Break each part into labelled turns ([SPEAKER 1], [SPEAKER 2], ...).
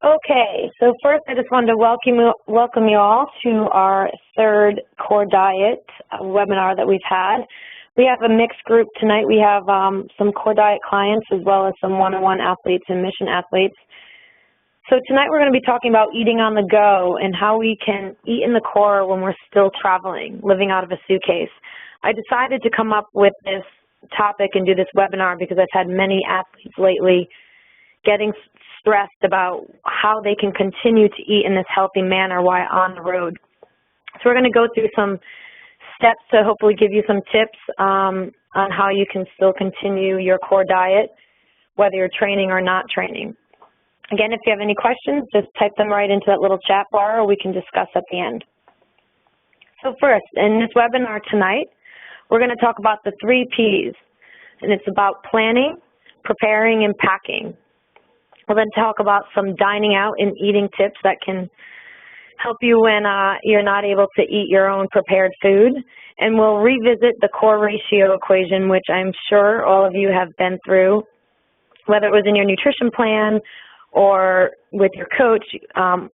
[SPEAKER 1] Okay, so first I just wanted to welcome you all to our third Core Diet webinar that we've had. We have a mixed group tonight. We have some Core Diet clients as well as some one-on-one athletes and mission athletes. So tonight we're going to be talking about eating on the go and how we can eat in the core when we're still traveling, living out of a suitcase. I decided to come up with this topic and do this webinar because I've had many athletes lately getting stressed about how they can continue to eat in this healthy manner while on the road. So we're going to go through some steps to hopefully give you some tips on how you can still continue your core diet, whether you're training or not training. Again, if you have any questions, just type them right into that little chat bar or we can discuss at the end. So first, in this webinar tonight, we're going to talk about the 3 Ps, and it's about planning, preparing, and packing. We'll then talk about some dining out and eating tips that can help you when you're not able to eat your own prepared food. And we'll revisit the core ratio equation, which I'm sure all of you have been through, whether it was in your nutrition plan or with your coach.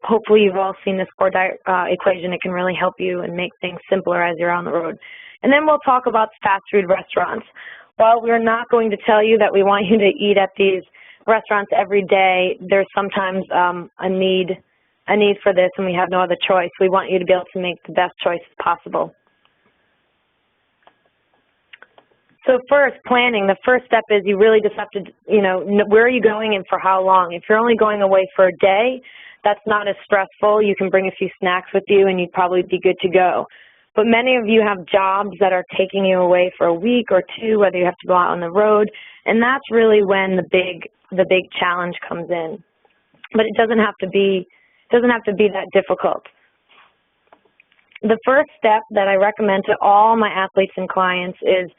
[SPEAKER 1] Hopefully you've all seen this core diet equation. It can really help you and make things simpler as you're on the road. And then we'll talk about fast food restaurants. While we're not going to tell you that we want you to eat at these restaurants every day, there's sometimes a need for this, and we have no other choice. We want you to be able to make the best choices possible. So first, planning. The first step is you really just have to, where are you going and for how long? If you're only going away for a day, that's not as stressful. You can bring a few snacks with you and you'd probably be good to go. But many of you have jobs that are taking you away for a week or two, whether you have to go out on the road, and that's really when the big challenge comes in. But it doesn't have to be that difficult. The first step that I recommend to all my athletes and clients is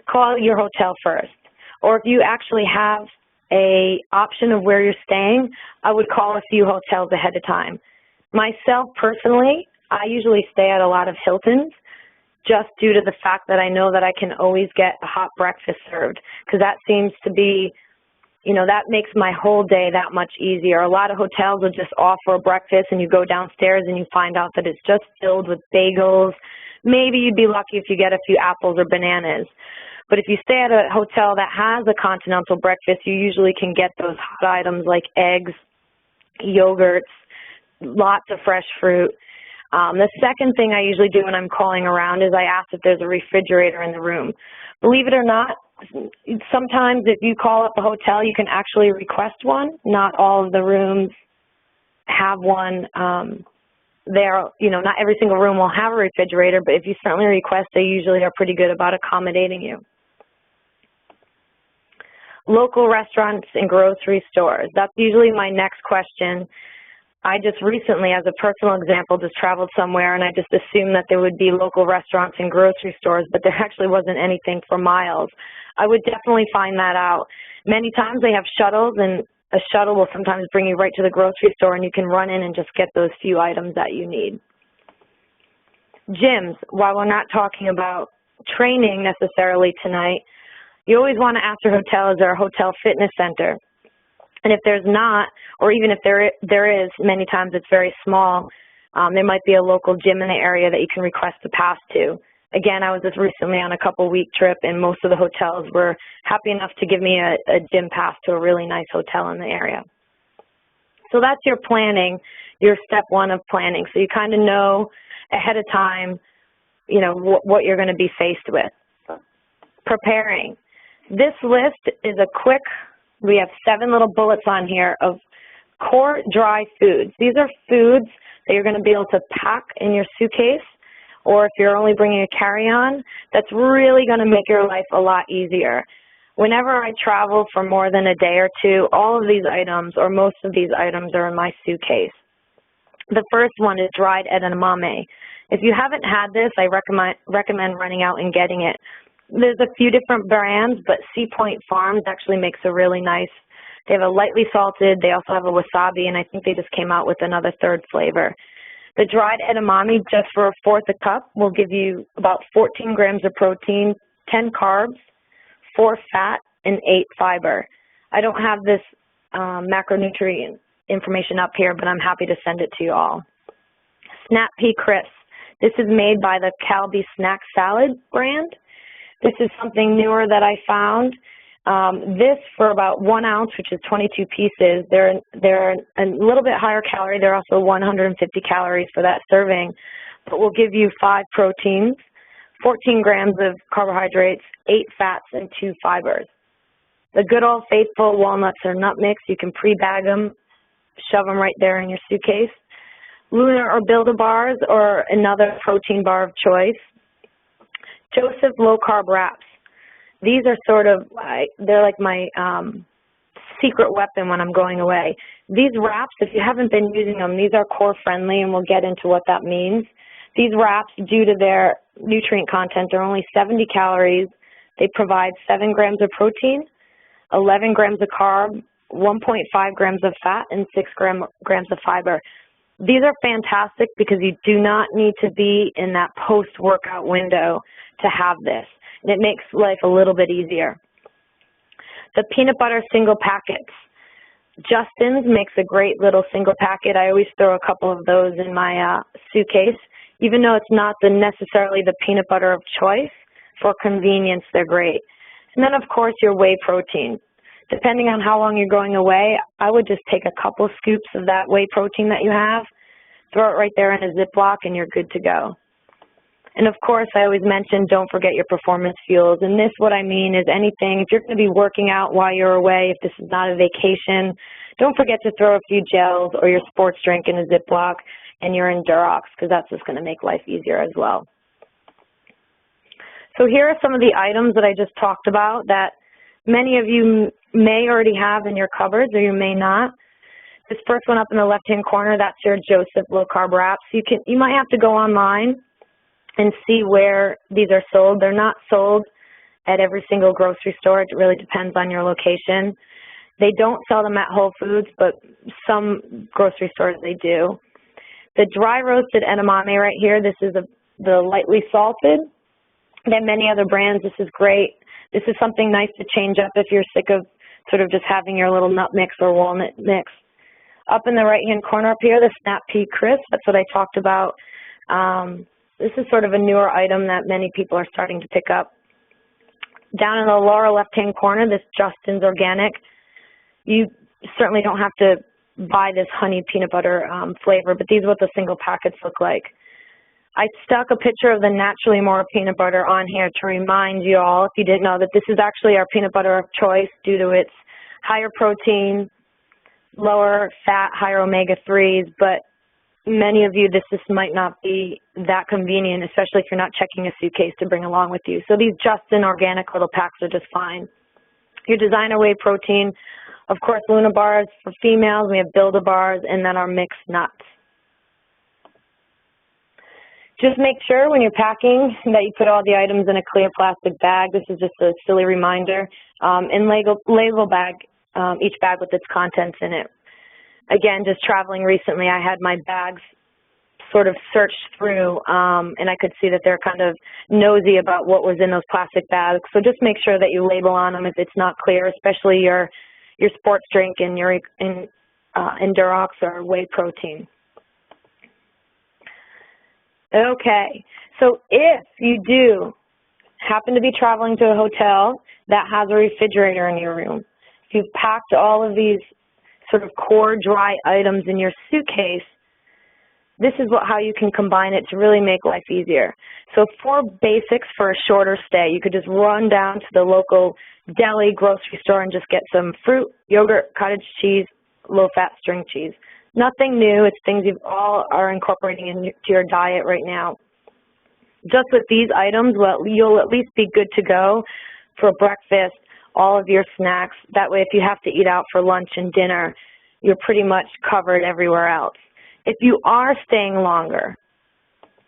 [SPEAKER 1] call your hotel first. Or if you actually have an option of where you're staying, I would call a few hotels ahead of time. Myself personally, I usually stay at a lot of Hiltons just due to the fact that I know that I can always get a hot breakfast served, because that seems to be, that makes my whole day that much easier. A lot of hotels will just offer breakfast and you go downstairs and you find out that it's just filled with bagels. Maybe you'd be lucky if you get a few apples or bananas. But if you stay at a hotel that has a continental breakfast, you usually can get those hot items like eggs, yogurts, lots of fresh fruit. The second thing I usually do when I'm calling around is I ask if there's a refrigerator in the room. Believe it or not, sometimes if you call up a hotel, you can actually request one. Not all of the rooms have one there. Not every single room will have a refrigerator, but if you certainly request, they usually are pretty good about accommodating you. Local restaurants and grocery stores. That's usually my next question. I just recently, as a personal example, just traveled somewhere and I just assumed that there would be local restaurants and grocery stores, but there actually wasn't anything for miles. I would definitely find that out. Many times they have shuttles, and a shuttle will sometimes bring you right to the grocery store and you can run in and just get those few items that you need. Gyms. While we're not talking about training necessarily tonight, you always want to ask your hotel, is there a hotel fitness center? And if there's not, or even if there is, many times it's very small, there might be a local gym in the area that you can request a pass to. Again, I was just recently on a couple-week trip, and most of the hotels were happy enough to give me a gym pass to a really nice hotel in the area. So that's your planning, your step one of planning. So you kind of know ahead of time, what you're going to be faced with. Preparing. This list is a quick, we have 7 little bullets on here of core dry foods. These are foods that you're going to be able to pack in your suitcase, or if you're only bringing a carry-on, that's really going to make your life a lot easier. Whenever I travel for more than a day or two, all of these items, or most of these items, are in my suitcase. The first one is dried edamame. If you haven't had this, I recommend running out and getting it. There's a few different brands, but Sea Point Farms actually makes a really nice, they have a lightly salted, they also have a wasabi, and I think they just came out with another 3rd flavor. The dried edamame, just for a 1/4 a cup, will give you about 14 grams of protein, 10 carbs, 4 fat, and 8 fiber. I don't have this macronutrient information up here, but I'm happy to send it to you all. Snap Pea Crisps. This is made by the Calbee Snack Salad brand. This is something newer that I found. This, for about 1 ounce, which is 22 pieces, they're a little bit higher calorie. They're also 150 calories for that serving, but will give you 5 proteins, 14 grams of carbohydrates, 8 fats, and 2 fibers. The good old faithful walnuts or nut mix, you can pre-bag them, shove them right there in your suitcase. Luna or Build-A-Bars, or another protein bar of choice. Joseph low-carb wraps. These are sort of, they're like my secret weapon when I'm going away. These wraps, if you haven't been using them, these are core friendly, and we'll get into what that means. These wraps, due to their nutrient content, are only 70 calories. They provide 7 grams of protein, 11 grams of carb, 1.5 grams of fat, and 6 grams of fiber. These are fantastic because you do not need to be in that post-workout window to have this, and it makes life a little bit easier. The peanut butter single packets. Justin's makes a great little single packet. I always throw a couple of those in my suitcase. Even though it's not necessarily the peanut butter of choice, for convenience, they're great. And then, of course, your whey protein. Depending on how long you're going away, I would just take a couple scoops of that whey protein that you have, throw it right there in a Ziploc, and you're good to go. And, of course, I always mention don't forget your performance fuels. And this, what I mean is anything, if you're going to be working out while you're away, if this is not a vacation, don't forget to throw a few gels or your sports drink in a Ziploc and your Endurox, because that's just going to make life easier as well. So here are some of the items that I just talked about that many of you may already have in your cupboards, or you may not. This first one up in the left-hand corner, that's your Joseph low-carb wraps. You might have to go online and see where these are sold. They're not sold at every single grocery store. It really depends on your location. They don't sell them at Whole Foods, but some grocery stores they do. The dry roasted edamame right here, this is the lightly salted. Then many other brands, this is great. This is something nice to change up if you're sick of sort of just having your little nut mix or walnut mix. Up in the right-hand corner up here, the Snap Pea Crisp, that's what I talked about. This is sort of a newer item that many people are starting to pick up. Down in the lower left-hand corner, this Justin's Organic. You certainly don't have to buy this honey peanut butter flavor, but these are what the single packets look like. I stuck a picture of the Naturally More peanut butter on here to remind you all, if you didn't know, that this is actually our peanut butter of choice due to its higher protein, lower fat, higher omega-3s, but many of you, this just might not be that convenient, especially if you're not checking a suitcase to bring along with you. So these Justin Organic little packs are just fine. Your designer whey protein, of course, Luna bars for females, we have Build-A-Bars, and then our mixed nuts. Just make sure when you're packing that you put all the items in a clear plastic bag. This is just a silly reminder. And label bag, each bag with its contents in it. Again, just traveling recently, I had my bags sort of searched through, and I could see that they're kind of nosy about what was in those plastic bags. So just make sure that you label on them if it's not clear, especially your sports drink and your Endurox or whey protein. Okay, so if you do happen to be traveling to a hotel that has a refrigerator in your room, if you've packed all of these sort of core dry items in your suitcase, this is how you can combine it to really make life easier. So for basics for a shorter stay, you could just run down to the local deli, grocery store, and just get some fruit, yogurt, cottage cheese, low-fat string cheese. Nothing new. It's things you all are incorporating into your diet right now. Just with these items, well, you'll at least be good to go for breakfast, all of your snacks. That way, if you have to eat out for lunch and dinner, you're pretty much covered everywhere else. If you are staying longer,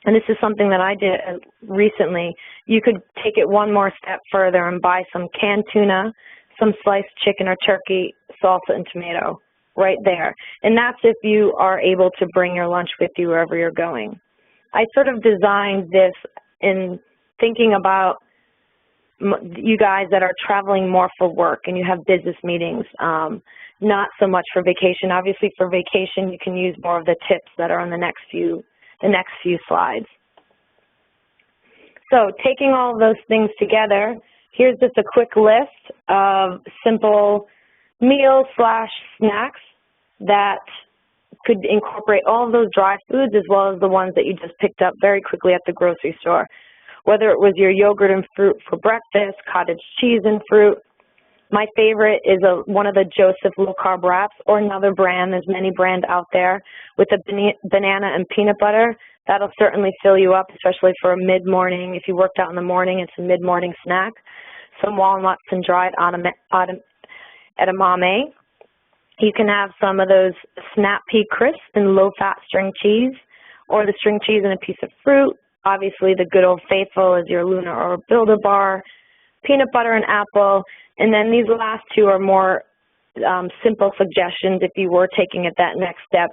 [SPEAKER 1] and this is something that I did recently, you could take it one more step further and buy some canned tuna, some sliced chicken or turkey, salsa and tomato right there. And that's if you are able to bring your lunch with you wherever you're going. I sort of designed this in thinking about you guys that are traveling more for work and you have business meetings. not so much for vacation. Obviously, for vacation, you can use more of the tips that are on the next few slides. So taking all of those things together, here's just a quick list of simple meals/snacks that could incorporate all of those dry foods as well as the ones that you just picked up very quickly at the grocery store. Whether it was your yogurt and fruit for breakfast, cottage cheese and fruit. My favorite is one of the Joseph low-carb wraps, or another brand. There's many brands out there with a banana and peanut butter. That'll certainly fill you up, especially for a mid-morning. If you worked out in the morning, it's a mid-morning snack. Some walnuts and dried edamame. You can have some of those snap pea crisps and low-fat string cheese, or the string cheese and a piece of fruit. Obviously, the good old faithful is your Luna or Builder bar, peanut butter and apple, and then these last two are more simple suggestions if you were taking it that next step,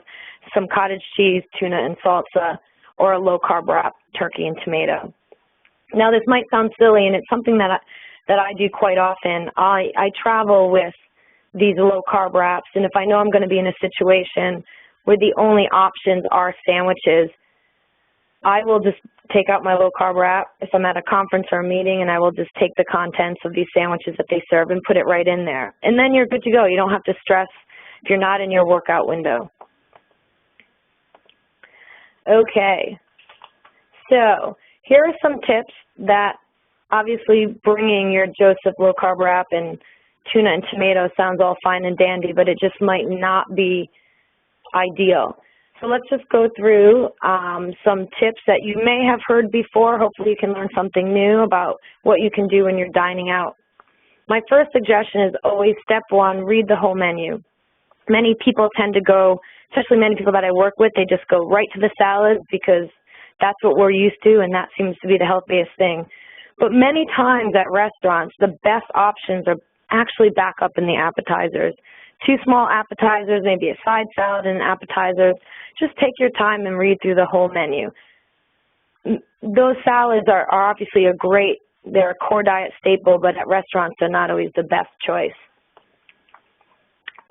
[SPEAKER 1] some cottage cheese, tuna and salsa, or a low-carb wrap, turkey and tomato. Now, this might sound silly, and it's something that I do quite often. I travel with these low-carb wraps, and if I know I'm going to be in a situation where the only options are sandwiches, I will just take out my low-carb wrap if I'm at a conference or a meeting, and I will just take the contents of these sandwiches that they serve and put it right in there. And then you're good to go. You don't have to stress if you're not in your workout window. Okay, so here are some tips that obviously bringing your Joseph low-carb wrap and tuna and tomato sounds all fine and dandy, but it just might not be ideal. So let's just go through some tips that you may have heard before. Hopefully you can learn something new about what you can do when you're dining out. My first suggestion is always step one, read the whole menu. Many people tend to go, especially many people that I work with, they just go right to the salads because that's what we're used to and that seems to be the healthiest thing. But many times at restaurants, the best options are actually back up in the appetizers. 2 small appetizers, maybe a side salad and an appetizer. Just take your time and read through the whole menu. Those salads are obviously they're a core diet staple, but at restaurants they're not always the best choice.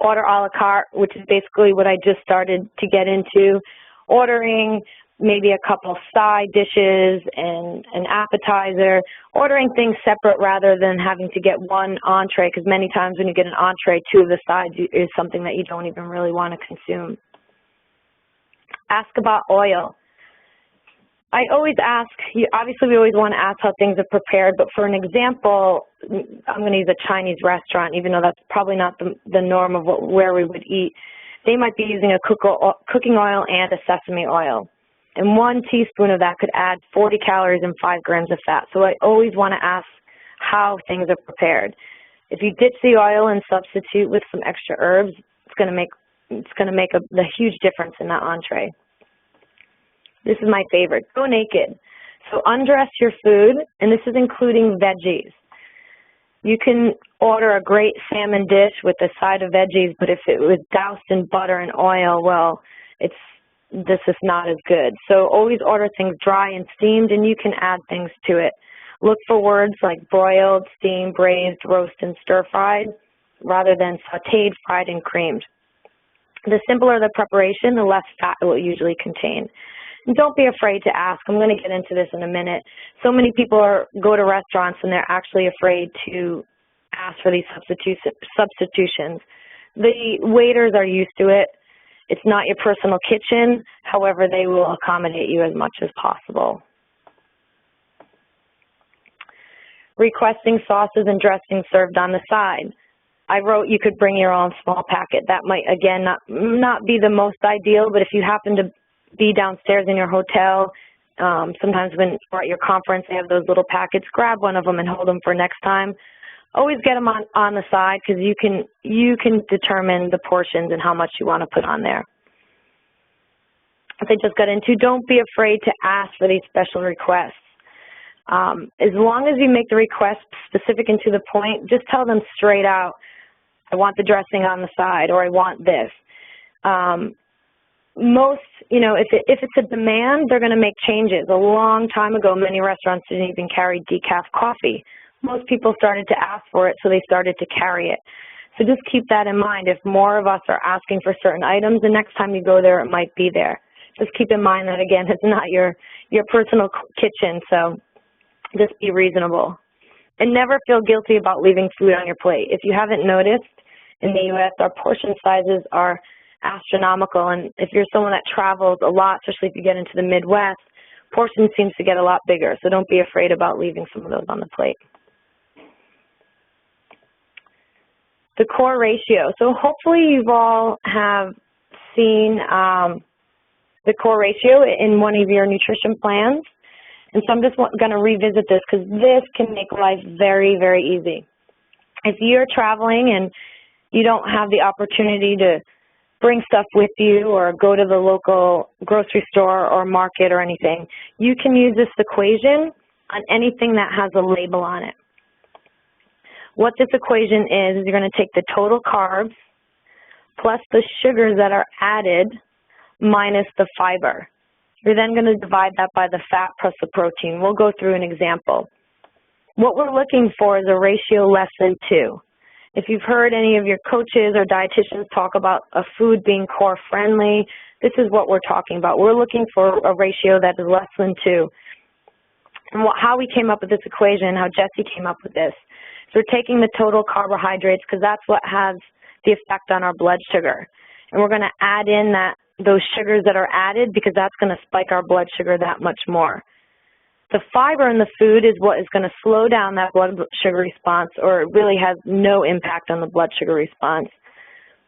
[SPEAKER 1] Order a la carte, which is basically what I just started to get into. Ordering maybe a couple side dishes and an appetizer, ordering things separate rather than having to get one entree, because many times when you get an entree, 2 of the sides is something that you don't even really want to consume. Ask about oil. I always ask, obviously we always want to ask how things are prepared, but for an example, I'm going to use a Chinese restaurant, even though that's probably not the norm of where we would eat. They might be using a cooking oil and a sesame oil. And 1 teaspoon of that could add 40 calories and 5 grams of fat. So I always want to ask how things are prepared. If you ditch the oil and substitute with some extra herbs, it's going to make a huge difference in that entree. This is my favorite. Go naked. So undress your food, and this is including veggies. You can order a great salmon dish with a side of veggies, but if it was doused in butter and oil, well, this is not as good. So always order things dry and steamed, and you can add things to it. Look for words like broiled, steamed, braised, roast, and stir-fried, rather than sauteed, fried, and creamed. The simpler the preparation, the less fat it will usually contain. And don't be afraid to ask. I'm going to get into this in a minute. So many people go to restaurants and they're actually afraid to ask for these substitutions. The waiters are used to it. It's not your personal kitchen. However, they will accommodate you as much as possible. Requesting sauces and dressings served on the side. I wrote you could bring your own small packet. That might, again, not be the most ideal, but if you happen to be downstairs in your hotel, sometimes when we're at your conference, they have those little packets. Grab one of them and hold them for next time. Always get them on the side because you can determine the portions and how much you want to put on there. As I just got into, don't be afraid to ask for these special requests. As long as you make the request specific and to the point, just tell them straight out, I want the dressing on the side, or I want this. If it's a demand, they're going to make changes. A long time ago, many restaurants didn't even carry decaf coffee. Most people started to ask for it, so they started to carry it. So just keep that in mind. If more of us are asking for certain items, the next time you go there, it might be there. Just keep in mind that, again, it's not your personal kitchen, so just be reasonable. And never feel guilty about leaving food on your plate. If you haven't noticed, in the U.S., our portion sizes are astronomical, and if you're someone that travels a lot, especially if you get into the Midwest, portion seems to get a lot bigger, so don't be afraid about leaving some of those on the plate. The core ratio. So hopefully you've all have seen the core ratio in one of your nutrition plans. And so I'm just going to revisit this because this can make life very, very easy. If you're traveling and you don't have the opportunity to bring stuff with you or go to the local grocery store or market or anything, you can use this equation on anything that has a label on it. What this equation is you're going to take the total carbs plus the sugars that are added minus the fiber. You're then going to divide that by the fat plus the protein. We'll go through an example. What we're looking for is a ratio less than 2. If you've heard any of your coaches or dietitians talk about a food being core friendly, this is what we're talking about. We're looking for a ratio that is less than 2. And how we came up with this equation, how Jesse came up with this, so we're taking the total carbohydrates because that's what has the effect on our blood sugar. And we're going to add in those sugars that are added because that's going to spike our blood sugar that much more. The fiber in the food is what is going to slow down that blood sugar response, or it really has no impact on the blood sugar response.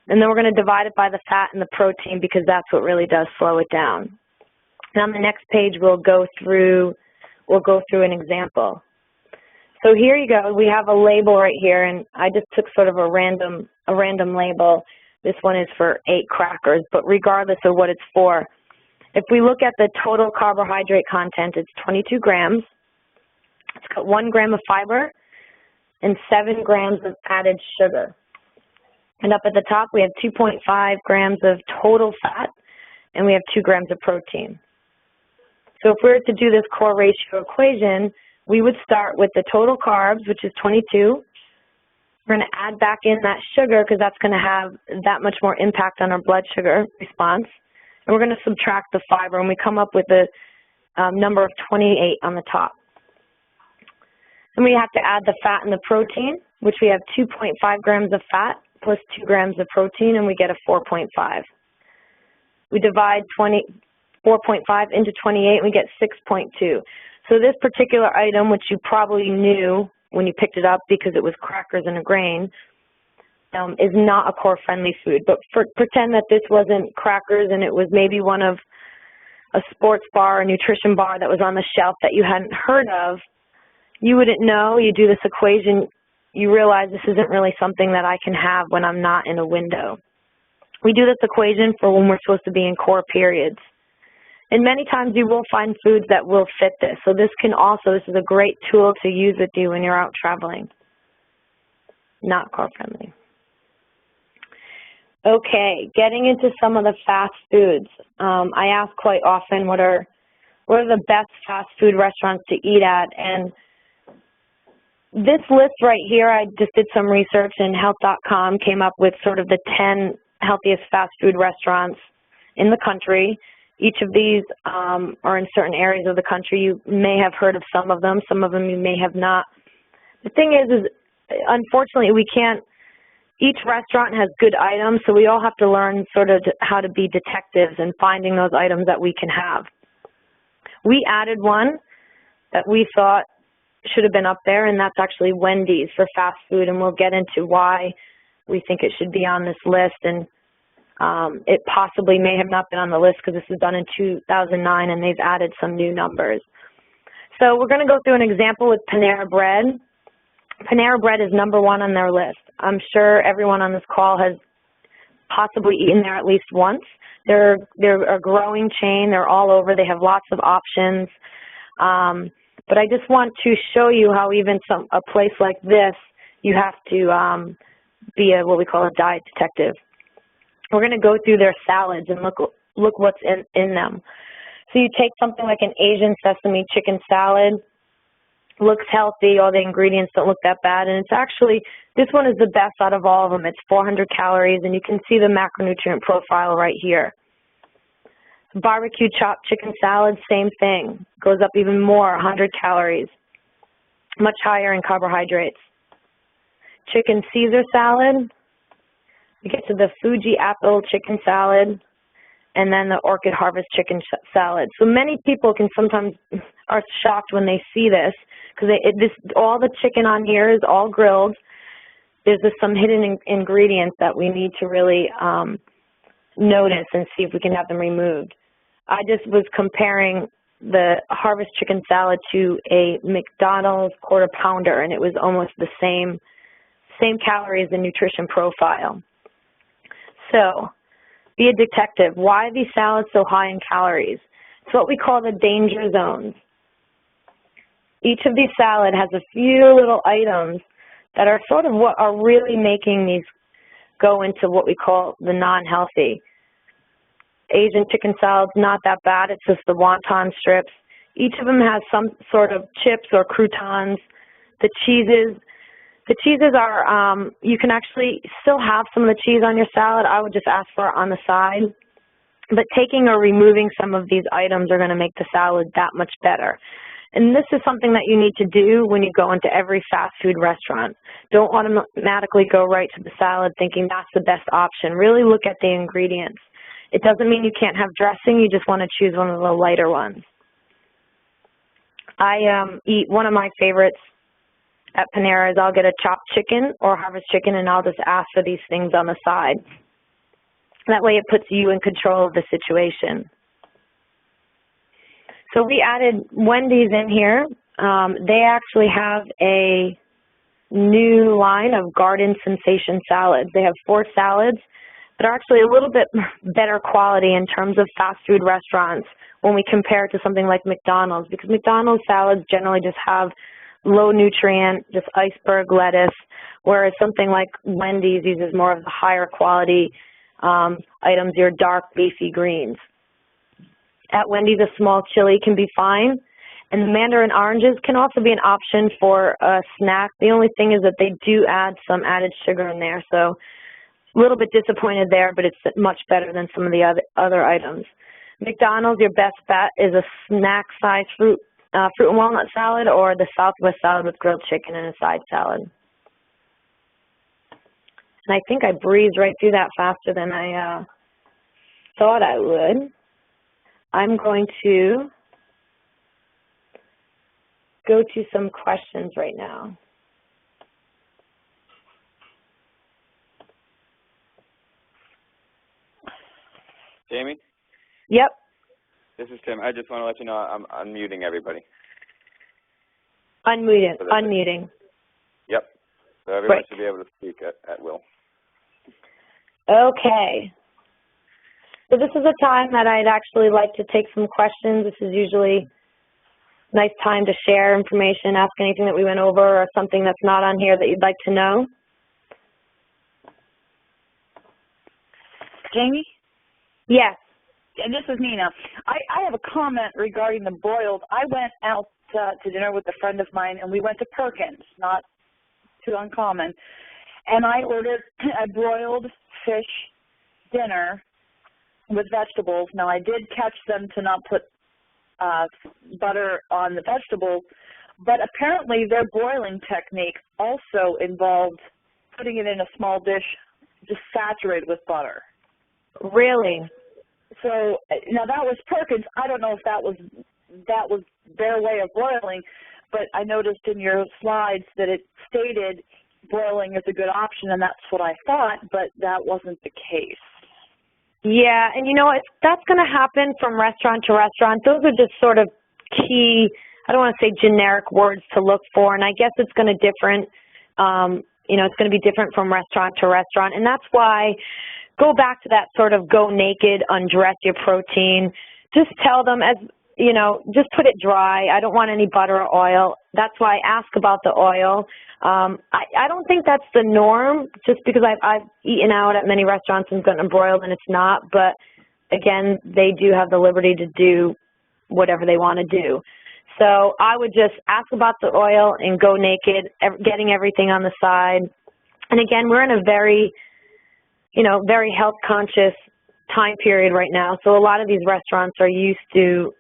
[SPEAKER 1] And then we're going to divide it by the fat and the protein because that's what really does slow it down. And on the next page, we'll go through an example. So here you go. We have a label right here, and I just took sort of a random label. This one is for 8 crackers, but regardless of what it's for, if we look at the total carbohydrate content, it's 22 grams. It's got 1 gram of fiber and 7 grams of added sugar. And up at the top, we have 2.5 grams of total fat, and we have 2 grams of protein. So if we were to do this core ratio equation, we would start with the total carbs, which is 22. We're going to add back in that sugar because that's going to have that much more impact on our blood sugar response. And we're going to subtract the fiber, and we come up with a number of 28 on the top. Then we have to add the fat and the protein, which we have 2.5 grams of fat plus 2 grams of protein, and we get a 4.5. We divide 4.5 into 28, and we get 6.2. So this particular item, which you probably knew when you picked it up because it was crackers and a grain, is not a core-friendly food. But pretend that this wasn't crackers and it was maybe one of a sports bar or nutrition bar that was on the shelf that you hadn't heard of. You wouldn't know. You do this equation, you realize this isn't really something that I can have when I'm not in a window. We do this equation for when we're supposed to be in core periods. And many times you will find foods that will fit this. So this is a great tool to use with you when you're out traveling. Not core friendly. Okay, getting into some of the fast foods. I ask quite often what are the best fast food restaurants to eat at, and this list right here, I just did some research, and health.com came up with sort of the 10 healthiest fast food restaurants in the country. Each of these are in certain areas of the country. You may have heard of some of them you may have not. The thing is unfortunately each restaurant has good items, so we all have to learn sort of how to be detectives in finding those items that we can have. We added one that we thought should have been up there, and that's actually Wendy's for fast food, and we'll get into why we think it should be on this list. And it possibly may have not been on the list because this was done in 2009 and they've added some new numbers. So we're going to go through an example with Panera Bread. Panera Bread is number 1 on their list. I'm sure everyone on this call has possibly eaten there at least once. They're a growing chain. They're all over. They have lots of options. But I just want to show you how even a place like this, you have to be what we call a diet detective. We're going to go through their salads and look what's in them. So you take something like an Asian sesame chicken salad. looks healthy, all the ingredients don't look that bad, and it's actually, this one is the best out of all of them. It's 400 calories, and you can see the macronutrient profile right here. Barbecue chopped chicken salad, same thing. Goes up even more, 100 calories, much higher in carbohydrates. Chicken Caesar salad, you get to the Fuji apple chicken salad, and then the Orchid Harvest chicken salad. So many people can sometimes are shocked when they see this, because all the chicken on here is all grilled. There's just some hidden ingredients that we need to really notice and see if we can have them removed. I just was comparing the Harvest chicken salad to a McDonald's quarter pounder, and it was almost the same calories and nutrition profile. So, be a detective. Why are these salads so high in calories? It's what we call the danger zones. Each of these salads has a few little items that are sort of what are really making these go into what we call the non-healthy. Asian chicken salad's not that bad. It's just the wonton strips. Each of them has some sort of chips or croutons. The cheeses are, you can actually still have some of the cheese on your salad. I would just ask for it on the side. But taking or removing some of these items are going to make the salad that much better. And this is something that you need to do when you go into every fast food restaurant. Don't automatically go right to the salad thinking that's the best option. Really look at the ingredients. It doesn't mean you can't have dressing. You just want to choose one of the lighter ones. I eat one of my favorites at Panera is I'll get a chopped chicken or Harvest chicken, and I'll just ask for these things on the side. That way it puts you in control of the situation. So we added Wendy's in here. They actually have a new line of Garden Sensation salads. They have 4 salads that are actually a little bit better quality in terms of fast food restaurants when we compare it to something like McDonald's, because McDonald's salads generally just have low nutrient, just iceberg lettuce, whereas something like Wendy's uses more of the higher quality items, your dark leafy greens. At Wendy's, a small chili can be fine, and the mandarin oranges can also be an option for a snack. The only thing is that they do add some added sugar in there, so a little bit disappointed there, but it's much better than some of the other items. McDonald's, your best bet is a snack-size fruit and walnut salad, or the Southwest salad with grilled chicken and a side salad. And I think I breezed right through that faster than I thought I would. I'm going to go to some questions right now.
[SPEAKER 2] Jamie?
[SPEAKER 1] Yep.
[SPEAKER 2] This is Tim. I just want to let you know I'm unmuting everybody.
[SPEAKER 1] Unmuting.
[SPEAKER 2] Yep. So everyone should be able to speak at will.
[SPEAKER 1] Okay. So this is a time that I'd actually like to take some questions. This is usually a nice time to share information, ask anything that we went over, or something that's not on here that you'd like to know.
[SPEAKER 3] Jamie?
[SPEAKER 1] Yes.
[SPEAKER 3] And this is Nina. I have a comment regarding the broiled. I went out to dinner with a friend of mine, and we went to Perkins, not too uncommon, and I ordered a broiled fish dinner with vegetables. Now, I did catch them to not put butter on the vegetables, but apparently their broiling technique also involved putting it in a small dish just saturated with butter.
[SPEAKER 1] Really?
[SPEAKER 3] So now that was Perkins. I don't know if that was their way of broiling, but I noticed in your slides that it stated broiling is a good option, and that's what I thought, but that wasn't the case.
[SPEAKER 1] Yeah, and you know what? That's going to happen from restaurant to restaurant. Those are just sort of key, I don't want to say generic words to look for, and I guess it's going to different, it's going to be different from restaurant to restaurant, and that's why go back to that sort of go naked, undress your protein. Just tell them, just put it dry. I don't want any butter or oil. That's why I ask about the oil. I don't think that's the norm, just because I've eaten out at many restaurants and gotten them broiled and it's not. But again, they do have the liberty to do whatever they want to do. So I would just ask about the oil and go naked, getting everything on the side. And again, we're in a very, very health conscious time period right now. So a lot of these restaurants are used to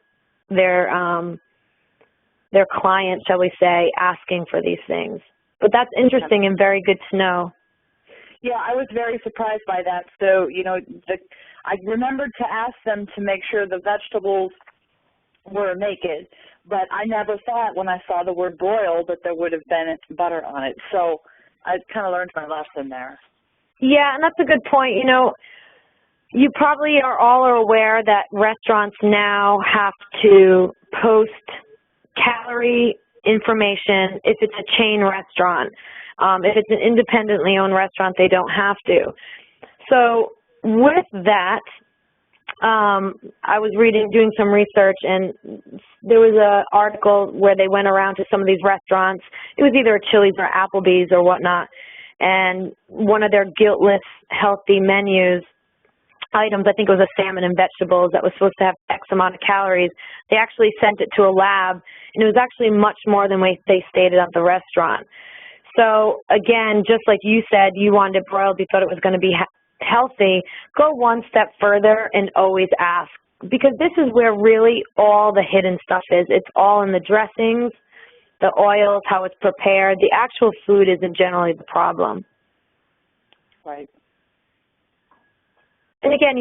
[SPEAKER 1] their clients, shall we say, asking for these things. But that's interesting and very good to know.
[SPEAKER 3] Yeah, I was very surprised by that. So, I remembered to ask them to make sure the vegetables were naked, but I never thought when I saw the word broiled that there would have been butter on it. So I kind of learned my lesson there.
[SPEAKER 1] Yeah, and that's a good point. You probably are all aware that restaurants now have to post calorie information if it's a chain restaurant. If it's an independently owned restaurant, they don't have to. So with that, I was doing some research, and there was an article where they went around to some of these restaurants. It was either a Chili's or Applebee's or whatnot, and one of their guiltless healthy menus items, I think it was a salmon and vegetables that was supposed to have X amount of calories, they actually sent it to a lab, and it was actually much more than they stated at the restaurant. So again, just like you said, you wanted it broiled, you thought it was going to be healthy, go one step further and always ask, because this is where really all the hidden stuff is. It's all in the dressings, the oils, how it's prepared. The actual food isn't generally the problem.
[SPEAKER 3] Right.
[SPEAKER 1] And again,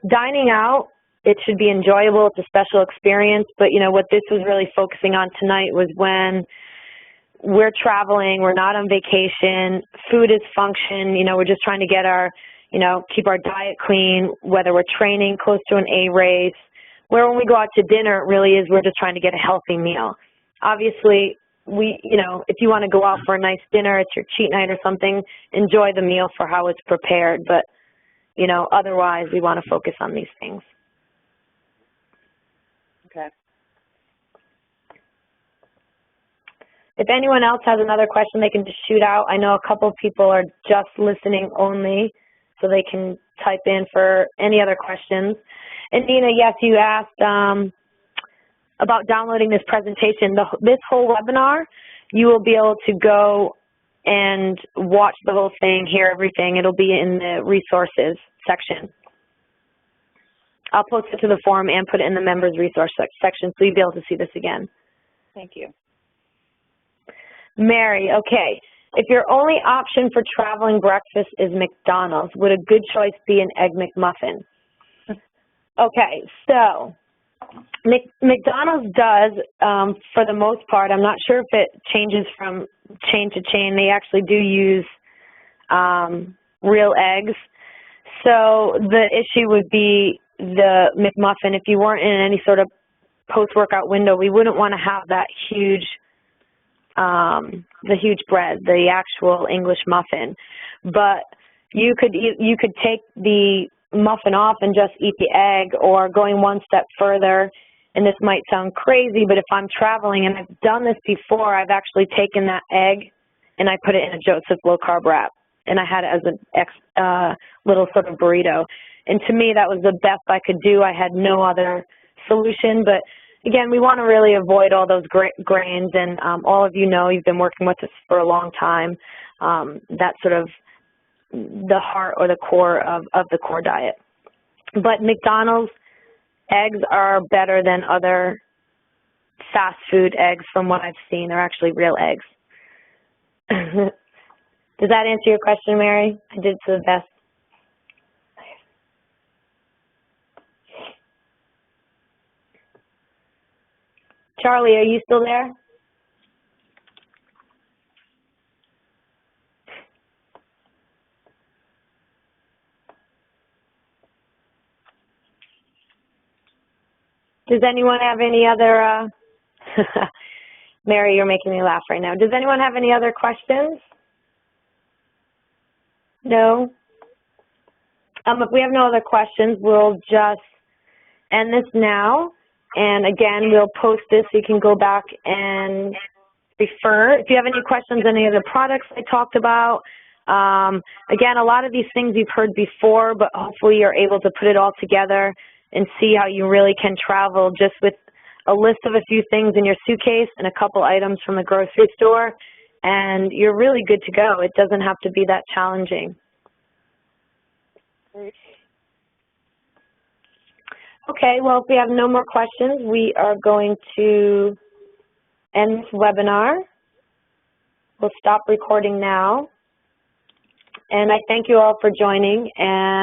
[SPEAKER 1] dining out, it should be enjoyable. It's a special experience. But, what this was really focusing on tonight was when we're traveling, we're not on vacation, food is function, we're just trying to get our, keep our diet clean, whether we're training close to an A race, where when we go out to dinner, it really is we're just trying to get a healthy meal. Obviously, if you want to go out for a nice dinner, it's your cheat night or something, enjoy the meal for how it's prepared. But, otherwise, we want to focus on these things.
[SPEAKER 3] Okay.
[SPEAKER 1] If anyone else has another question, they can just shoot out. I know a couple of people are just listening only, so they can type in for any other questions. And Nina, yes, you asked about downloading this presentation. This whole webinar, you will be able to go and watch the whole thing, hear everything. It'll be in the resources section. I'll post it to the forum and put it in the members resource section, so you'll be able to see this again.
[SPEAKER 3] Thank you.
[SPEAKER 1] Mary, okay. If your only option for traveling breakfast is McDonald's, would a good choice be an Egg McMuffin? Okay, so McDonald's does, for the most part, I'm not sure if it changes from chain to chain. They actually do use real eggs. So the issue would be the McMuffin. If you weren't in any sort of post-workout window, we wouldn't want to have that huge the huge bread, the actual English muffin. But you could take the muffin off and just eat the egg, or going one step further, and this might sound crazy, but if I'm traveling, and I've done this before, I've actually taken that egg and I put it in a Joseph low-carb wrap, and I had it as a little sort of burrito. And to me, that was the best I could do. I had no other solution, but again, we want to really avoid all those grains, and all of you know, you've been working with us for a long time, that's sort of the heart or the core of the core diet. But McDonald's eggs are better than other fast food eggs from what I've seen. They're actually real eggs. Does that answer your question, Mary? I did to the best. Charlie, are you still there? Does anyone have any other, Mary, you're making me laugh right now. Does anyone have any other questions? No? If we have no other questions, we'll just end this now. And again, we'll post this so you can go back and refer. If you have any questions on any of the products I talked about, again, a lot of these things you've heard before, but hopefully you're able to put it all together and see how you really can travel just with a list of a few things in your suitcase and a couple items from the grocery store, and you're really good to go. It doesn't have to be that challenging. Okay, well, if we have no more questions, we are going to end this webinar. We'll stop recording now. And I thank you all for joining. And